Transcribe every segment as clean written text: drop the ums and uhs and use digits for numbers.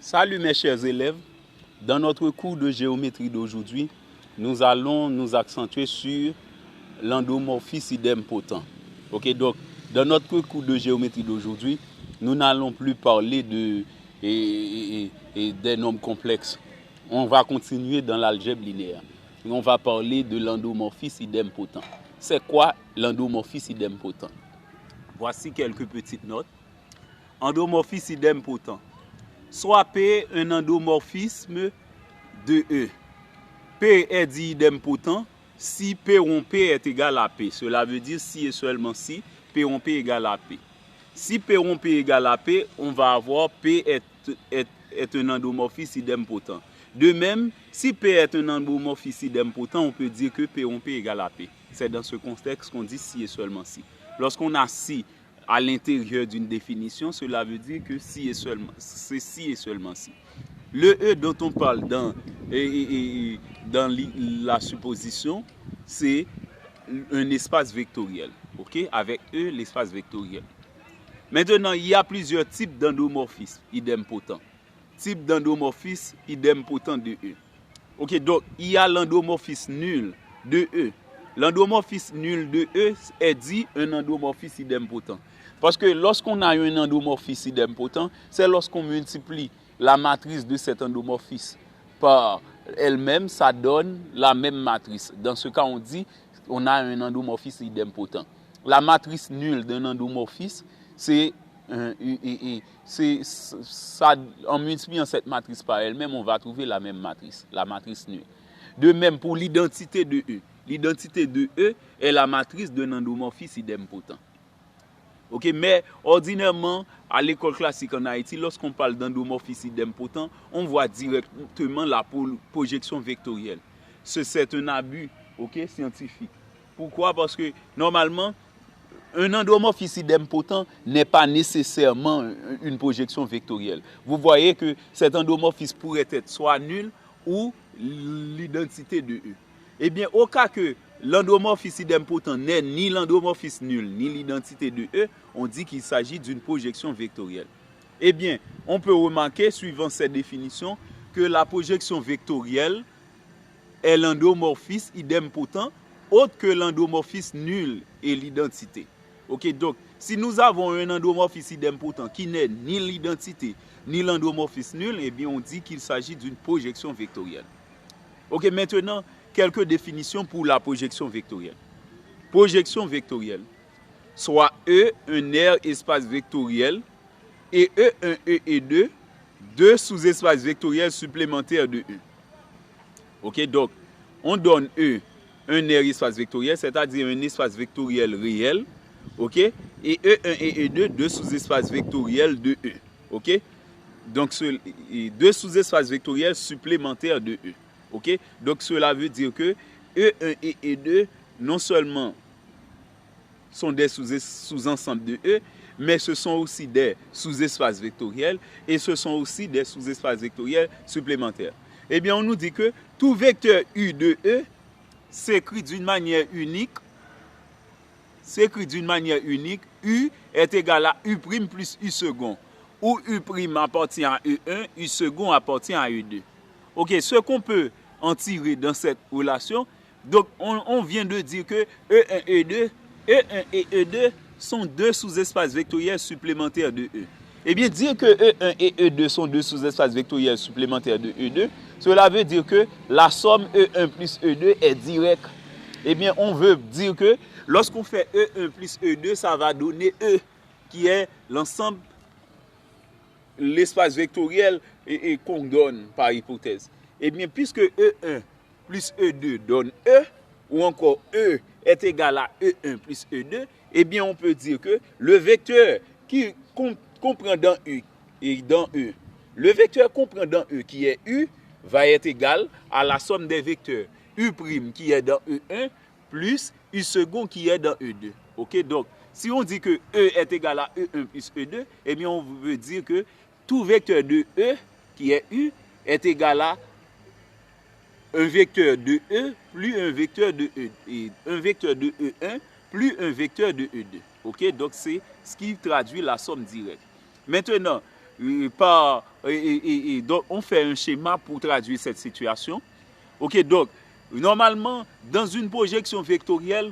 Salut mes chers élèves, dans notre cours de géométrie d'aujourd'hui, nous allons nous accentuer sur l'endomorphisme idempotent. Ok, donc dans notre cours de géométrie d'aujourd'hui, nous n'allons plus parler des nombres complexes. On va continuer dans l'algèbre linéaire. On va parler de l'endomorphisme idempotent. C'est quoi l'endomorphisme idempotent? Voici quelques petites notes. Endomorphisme idempotent. Soit P un endomorphisme de E. P est dit idempotent si P rond P est égal à P. Cela veut dire si et seulement si P rond P égale à P. Si P rond P égale à P, on va avoir P est un endomorphisme idempotent. De même, si P est un endomorphisme idempotent, on peut dire que P rond P égale à P. C'est dans ce contexte qu'on dit si et seulement si. Lorsqu'on a si à l'intérieur d'une définition, cela veut dire que si et seulement, c'est si et seulement si. Le E dont on parle dans la supposition, c'est un espace vectoriel. Okay? Avec E, l'espace vectoriel. Maintenant, il y a plusieurs types d'endomorphisme idempotent. Type d'endomorphisme idempotent de E. Ok, donc il y a l'endomorphisme nul de E. L'endomorphisme nul de E est dit un endomorphisme idempotent. Parce que lorsqu'on a un endomorphisme idempotent, c'est lorsqu'on multiplie la matrice de cet endomorphisme par elle-même, ça donne la même matrice. Dans ce cas, on dit on a un endomorphisme idempotent. La matrice nulle d'un endomorphisme, c'est en multipliant cette matrice par elle-même, on va trouver la même matrice, la matrice nulle. De même pour l'identité de E. L'identité de E est la matrice d'un endomorphisme idempotent. Okay, mais ordinairement, à l'école classique en Haïti, lorsqu'on parle d'endomorphisme idempotent, on voit directement la projection vectorielle. C'est un abus scientifique. Pourquoi? Parce que normalement, un endomorphisme idempotent n'est pas nécessairement une projection vectorielle. Vous voyez que cet endomorphisme pourrait être soit nul ou l'identité de E. Eh bien, au cas que l'endomorphisme idempotent n'est ni l'endomorphisme nul, ni l'identité de E, on dit qu'il s'agit d'une projection vectorielle. Eh bien, on peut remarquer, suivant cette définition, que la projection vectorielle est l'endomorphisme idempotent, autre que l'endomorphisme nul et l'identité. Ok, donc, si nous avons un endomorphisme idempotent qui n'est ni l'identité, ni l'endomorphisme nul, eh bien, on dit qu'il s'agit d'une projection vectorielle. Ok, maintenant, quelques définitions pour la projection vectorielle. Projection vectorielle, soit E, un aire espace vectoriel, et E1, E2, deux sous-espaces vectoriels supplémentaires de E. Ok, donc, on donne E, un aire espace vectoriel, c'est-à-dire un espace vectoriel réel, ok, et E1 et E2, deux sous-espaces vectoriels de E. Ok, donc, deux sous-espaces vectoriels supplémentaires de E. Okay? Donc cela veut dire que E1 et E2 non seulement sont des sous-ensembles de E, mais ce sont aussi des sous-espaces vectoriels et ce sont aussi des sous-espaces vectoriels supplémentaires. Eh bien, on nous dit que tout vecteur U de E s'écrit d'une manière unique. U est égal à U' plus U second, où U' appartient à E1, U second appartient à E2. Ok, ce qu'on peut en tirer dans cette relation, donc on vient de dire que E1 et E2 sont deux sous-espaces vectoriels supplémentaires de E. Eh bien, dire que E1 et E2 sont deux sous-espaces vectoriels supplémentaires de E2, cela veut dire que la somme E1 plus E2 est directe. Eh bien, on veut dire que lorsqu'on fait E1 plus E2, ça va donner E, qui est l'ensemble, l'espace vectoriel et qu'on donne par hypothèse. Eh bien, puisque E1 plus E2 donne E, ou encore E est égal à E1 plus E2, eh bien, on peut dire que le vecteur qui comprend dans U et dans E, le vecteur comprend dans E qui est U, va être égal à la somme des vecteurs U' qui est dans E1 plus U second qui est dans E2. Ok, donc, si on dit que E est égal à E1 plus E2, eh bien, on veut dire que tout vecteur de E, qui est U, est égal à un vecteur de E plus un vecteur de E, et un vecteur de E1 plus un vecteur de E2. Ok, donc c'est ce qui traduit la somme directe. Maintenant, par donc on fait un schéma pour traduire cette situation. Ok, donc normalement dans une projection vectorielle,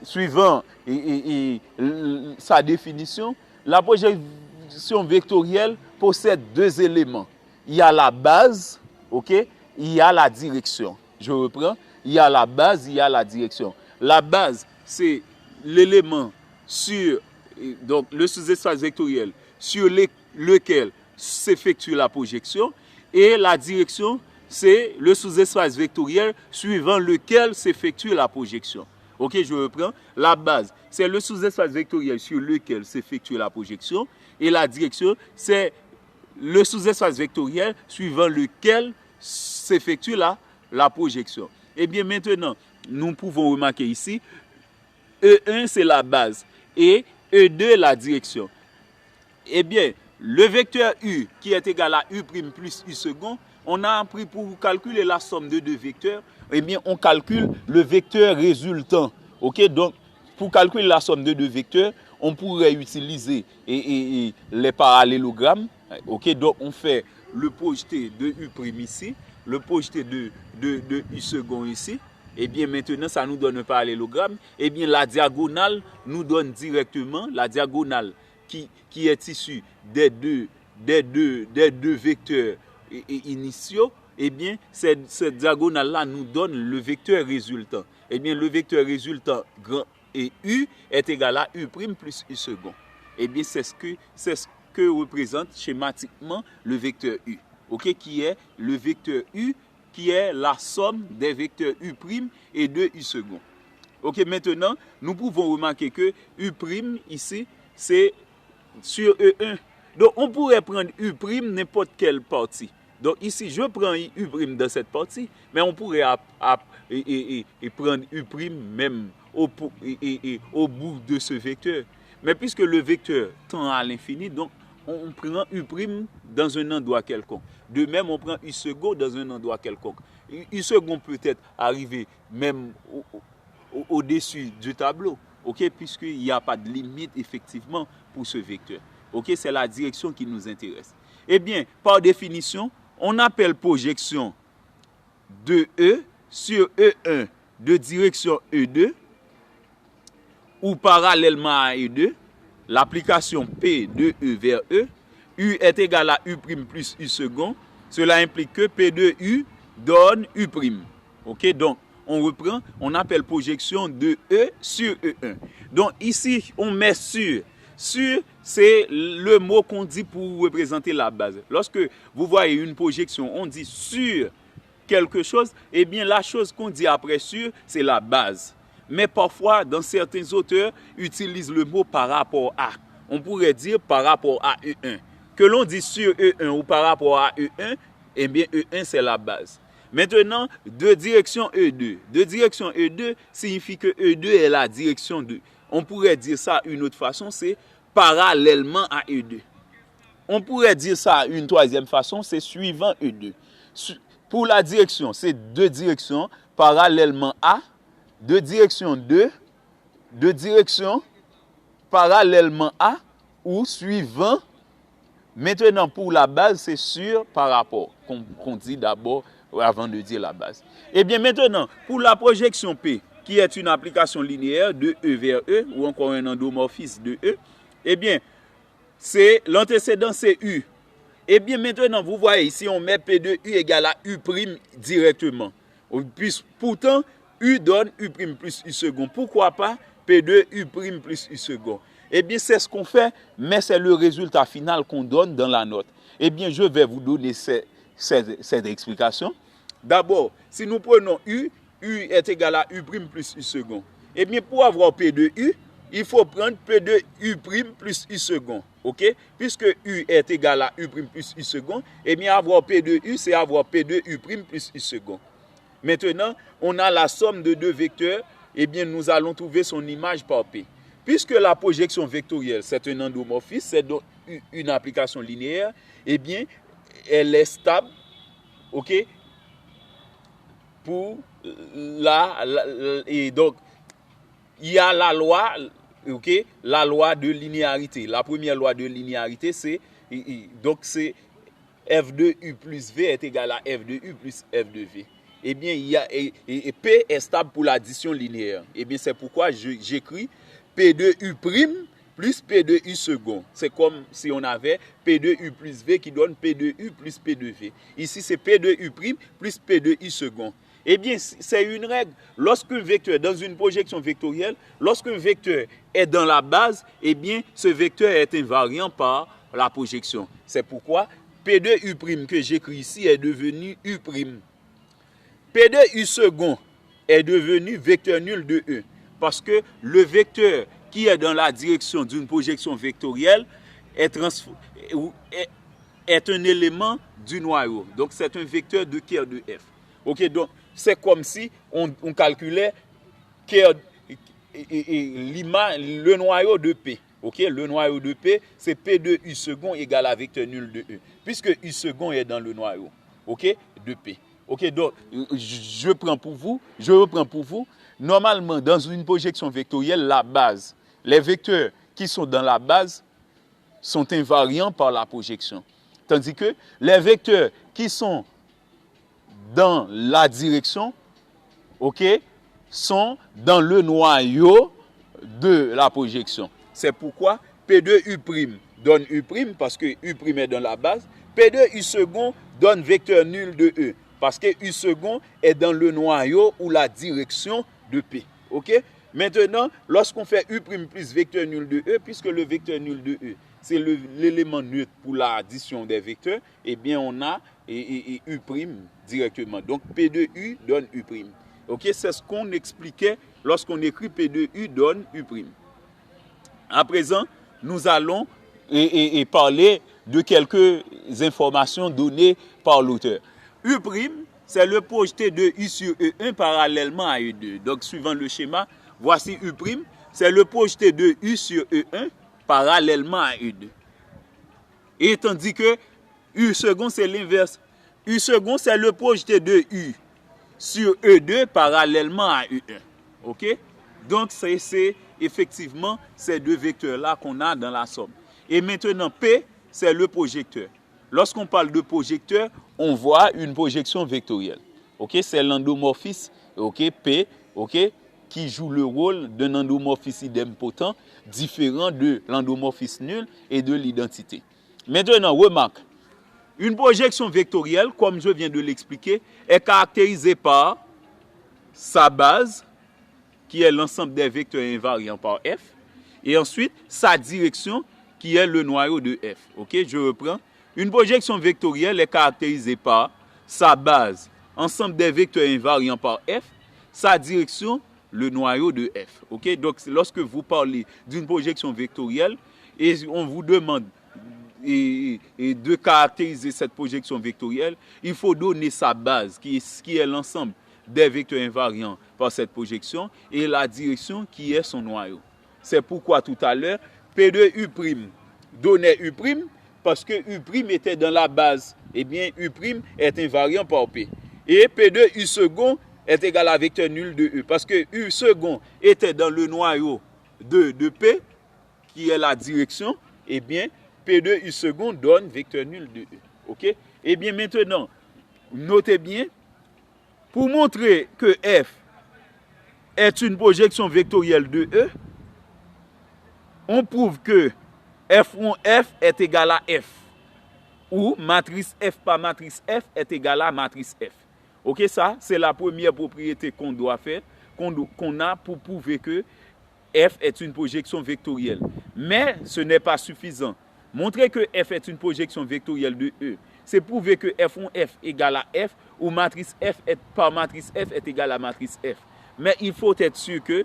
suivant sa définition, la projection vectorielle possède deux éléments. Il y a la base, ok, il y a la direction. Je reprends, il y a la base, il y a la direction. La base, c'est l'élément sur donc le sous-espace vectoriel sur lequel s'effectue la projection, et la direction, c'est le sous-espace vectoriel suivant lequel s'effectue la projection. Ok, je reprends. La base, c'est le sous-espace vectoriel sur lequel s'effectue la projection, et la direction, c'est le sous-espace vectoriel suivant lequel s'effectue la projection. Et bien maintenant, nous pouvons remarquer ici, E1 c'est la base et E2 la direction. Eh bien, le vecteur U qui est égal à U' plus U second, on a appris pour calculer la somme de deux vecteurs, eh bien on calcule le vecteur résultant. Ok, donc pour calculer la somme de deux vecteurs, on pourrait utiliser les parallélogrammes. Ok, donc on fait le projeté de U' ici, le projeté de U second ici. Et bien maintenant, ça nous donne un parallélogramme. Et bien la diagonale nous donne directement la diagonale qui est issue des deux vecteurs initiaux. Et bien cette diagonale-là nous donne le vecteur résultant. Et bien le vecteur résultant grand et U est égal à U' plus U second. Et bien c'est ce que représente schématiquement le vecteur U. Ok, qui est le vecteur U, qui est la somme des vecteurs U' et de U second. Ok, maintenant, nous pouvons remarquer que U' ici, c'est sur E1. Donc, on pourrait prendre U' n'importe quelle partie. Donc, ici, je prends U' dans cette partie, mais on pourrait prendre U' même au bout de ce vecteur. Mais puisque le vecteur tend à l'infini, donc, on prend U' dans un endroit quelconque. De même, on prend U second dans un endroit quelconque. U second peut être arrivé même au-dessus du tableau, ok, puisqu'il n'y a pas de limite effectivement pour ce vecteur. Ok, c'est la direction qui nous intéresse. Eh bien, par définition, on appelle projection de E sur E1 de direction E2 ou parallèlement à E2, l'application P de E vers E, U est égal à U' plus U second. Cela implique que P de U donne U'. Ok, donc on reprend, on appelle projection de E sur E1. Donc ici, on met sur. Sur, c'est le mot qu'on dit pour représenter la base. Lorsque vous voyez une projection, on dit sur quelque chose, eh bien la chose qu'on dit après sur, c'est la base. Mais parfois, dans certains auteurs, utilisent le mot par rapport à. On pourrait dire par rapport à E1. Que l'on dit sur E1 ou par rapport à E1, eh bien E1 c'est la base. Maintenant, de direction E2. De direction E2 signifie que E2 est la direction de. On pourrait dire ça une autre façon, c'est parallèlement à E2. On pourrait dire ça une troisième façon, c'est suivant E2. Pour la direction, c'est deux directions parallèlement à, deux directions 2, deux directions parallèlement à ou suivant. Maintenant, pour la base, c'est sur par rapport, qu'on dit d'abord avant de dire la base. Et bien maintenant, pour la projection P, qui est une application linéaire de E vers E, ou encore un endomorphisme de E, eh bien, c'est l'antécédent, c'est U. Et bien maintenant, vous voyez ici, on met P de U égale à U' directement. Pourtant, U donne U' plus U second. Pourquoi pas P de U' plus U second? Eh bien, c'est ce qu'on fait, mais c'est le résultat final qu'on donne dans la note. Eh bien, je vais vous donner cette explication. D'abord, si nous prenons U, U est égal à U' plus U second. Eh bien, pour avoir P de U, il faut prendre P de U' plus U second. Ok? Puisque U est égal à U' plus U second, eh bien, avoir P de U, c'est avoir P de U' plus U second. Maintenant, on a la somme de deux vecteurs. Eh bien, nous allons trouver son image par P. Puisque la projection vectorielle, c'est un endomorphisme, c'est donc une application linéaire, eh bien, elle est stable, ok, pour et donc, il y a la loi, ok, la loi de linéarité. La première loi de linéarité, c'est, donc, c'est f de u plus v est égal à f de u plus f de v. Eh bien, et P est stable pour l'addition linéaire. Eh bien, c'est pourquoi j'écris P de U' plus P de U second. C'est comme si on avait P de U plus V qui donne P de U plus P de V. Ici, c'est P de U' plus P de U second. Eh bien, c'est une règle. Lorsqu'un vecteur, dans une projection vectorielle, lorsqu'un vecteur est dans la base, eh bien, ce vecteur est invariant par la projection. C'est pourquoi P de U' que j'écris ici est devenu U'. P de U second est devenu vecteur nul de E. Parce que le vecteur qui est dans la direction d'une projection vectorielle est un élément du noyau. Donc, c'est un vecteur de Kerr de F. Ok, donc, c'est comme si on calculait le noyau de P. Ok, le noyau de P, c'est P de U second égale à vecteur nul de E. Puisque U second est dans le noyau, ok, de P. Ok, donc, je reprends pour vous. Normalement, dans une projection vectorielle, la base, les vecteurs qui sont dans la base sont invariants par la projection. Tandis que les vecteurs qui sont dans la direction, ok, sont dans le noyau de la projection. C'est pourquoi P de U' donne U' parce que U' est dans la base. P de U second donne vecteur nul de E. Parce que U second est dans le noyau ou la direction de P. Ok? Maintenant, lorsqu'on fait U' plus vecteur nul de E, puisque le vecteur nul de E, c'est l'élément neutre pour l'addition des vecteurs, eh bien, on a U' directement. Donc, P de U donne U'. Ok? C'est ce qu'on expliquait lorsqu'on écrit P de U donne U'. À présent, nous allons parler de quelques informations données par l'auteur. U', c'est le projeté de U sur E1 parallèlement à E2. Donc, suivant le schéma, voici U', c'est le projeté de U sur E1 parallèlement à E2. Et tandis que U second, c'est l'inverse. U second, c'est le projeté de U sur E2 parallèlement à E1. OK? Donc, c'est effectivement ces deux vecteurs-là qu'on a dans la somme. Et maintenant, P, c'est le projecteur. Lorsqu'on parle de projecteur, on voit une projection vectorielle. Okay? C'est l'endomorphisme, okay? P, okay? Qui joue le rôle d'un endomorphisme idempotent différent de l'endomorphisme nul et de l'identité. Maintenant, remarque, une projection vectorielle, comme je viens de l'expliquer, est caractérisée par sa base, qui est l'ensemble des vecteurs invariants par F, et ensuite sa direction, qui est le noyau de F. Ok, je reprends. Une projection vectorielle est caractérisée par sa base, ensemble des vecteurs invariants par F, sa direction, le noyau de F. Ok, donc lorsque vous parlez d'une projection vectorielle et on vous demande de caractériser cette projection vectorielle, il faut donner sa base, qui est l'ensemble des vecteurs invariants par cette projection, et la direction qui est son noyau. C'est pourquoi tout à l'heure, P de U' donnait U', parce que U' était dans la base, eh bien U' est invariant par P. Et P de U second est égal à vecteur nul de E, parce que U second était dans le noyau de P, qui est la direction, eh bien P de U second donne vecteur nul de E. Ok? Eh bien maintenant, notez bien, pour montrer que F est une projection vectorielle de E, on prouve que F1F est égal à F, ou matrice F par matrice F est égal à matrice F. Ok, ça, c'est la première propriété qu'on doit faire, qu'on a pour prouver que F est une projection vectorielle. Mais ce n'est pas suffisant. Montrer que F est une projection vectorielle de E, c'est prouver que F1F égale à F, ou matrice F par matrice F est égale à matrice F. Mais il faut être sûr que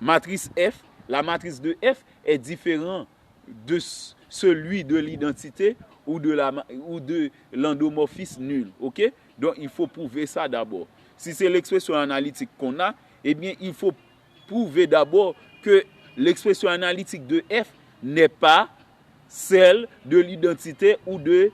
matrice F, la matrice de F, est différente de celui de l'identité ou de l'endomorphisme nul. Ok? Donc, il faut prouver ça d'abord. Si c'est l'expression analytique qu'on a, eh bien, il faut prouver d'abord que l'expression analytique de F n'est pas celle de l'identité ou de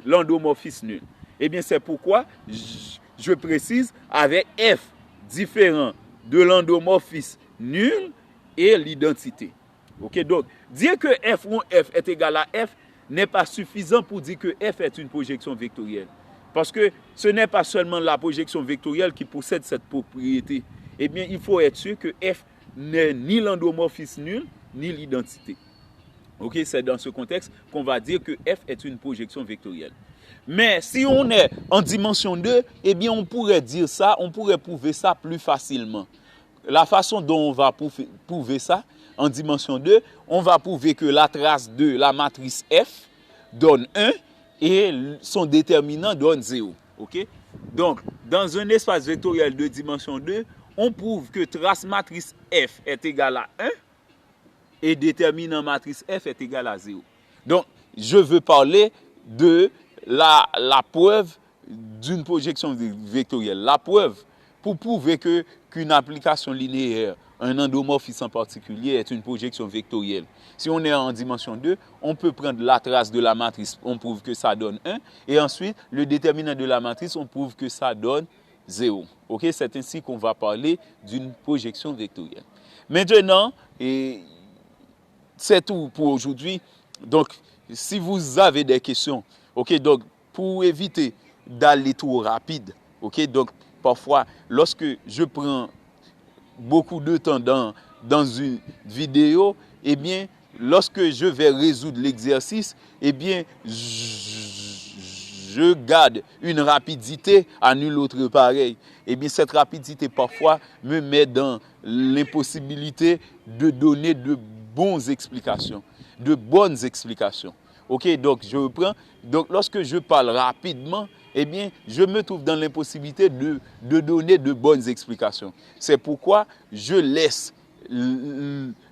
l'endomorphisme nul. Eh bien, c'est pourquoi je précise avec F différent de l'endomorphisme nul et l'identité. Ok, donc, dire que F1F est égal à F n'est pas suffisant pour dire que F est une projection vectorielle. Parce que ce n'est pas seulement la projection vectorielle qui possède cette propriété. Eh bien, il faut être sûr que F n'est ni l'endomorphisme nul, ni l'identité. Ok, c'est dans ce contexte qu'on va dire que F est une projection vectorielle. Mais si on est en dimension 2, eh bien, on pourrait dire ça, on pourrait prouver ça plus facilement. La façon dont on va prouver ça, en dimension 2, on va prouver que la trace de la matrice F donne 1 et son déterminant donne 0. Okay? Donc, dans un espace vectoriel de dimension 2, on prouve que trace matrice F est égale à 1 et déterminant matrice F est égal à 0. Donc, je veux parler de la preuve d'une projection vectorielle. La preuve pour prouver qu'une application linéaire, un endomorphisme en particulier, est une projection vectorielle. Si on est en dimension 2, on peut prendre la trace de la matrice, on prouve que ça donne 1, et ensuite, le déterminant de la matrice, on prouve que ça donne 0. Okay? C'est ainsi qu'on va parler d'une projection vectorielle. Maintenant, c'est tout pour aujourd'hui. Donc, si vous avez des questions, ok, donc pour éviter d'aller trop rapide, ok, donc parfois, lorsque je prends beaucoup de temps dans une vidéo, eh bien, lorsque je vais résoudre l'exercice, eh bien, je garde une rapidité à nul autre pareil. Eh bien, cette rapidité, parfois, me met dans l'impossibilité de donner de bonnes explications. Ok, donc je reprends. Donc, lorsque je parle rapidement, eh bien, je me trouve dans l'impossibilité de donner de bonnes explications. C'est pourquoi je laisse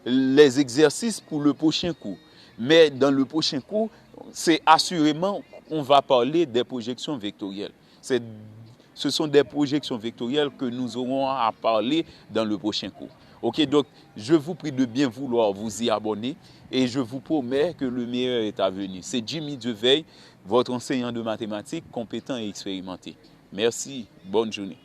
les exercices pour le prochain cours. Mais dans le prochain cours, c'est assurément qu'on va parler des projections vectorielles. Ce sont des projections vectorielles que nous aurons à parler dans le prochain cours. Ok, donc je vous prie de bien vouloir vous y abonner et je vous promets que le meilleur est à venir. C'est Jimmy Deveil, votre enseignant de mathématiques compétent et expérimenté. Merci, bonne journée.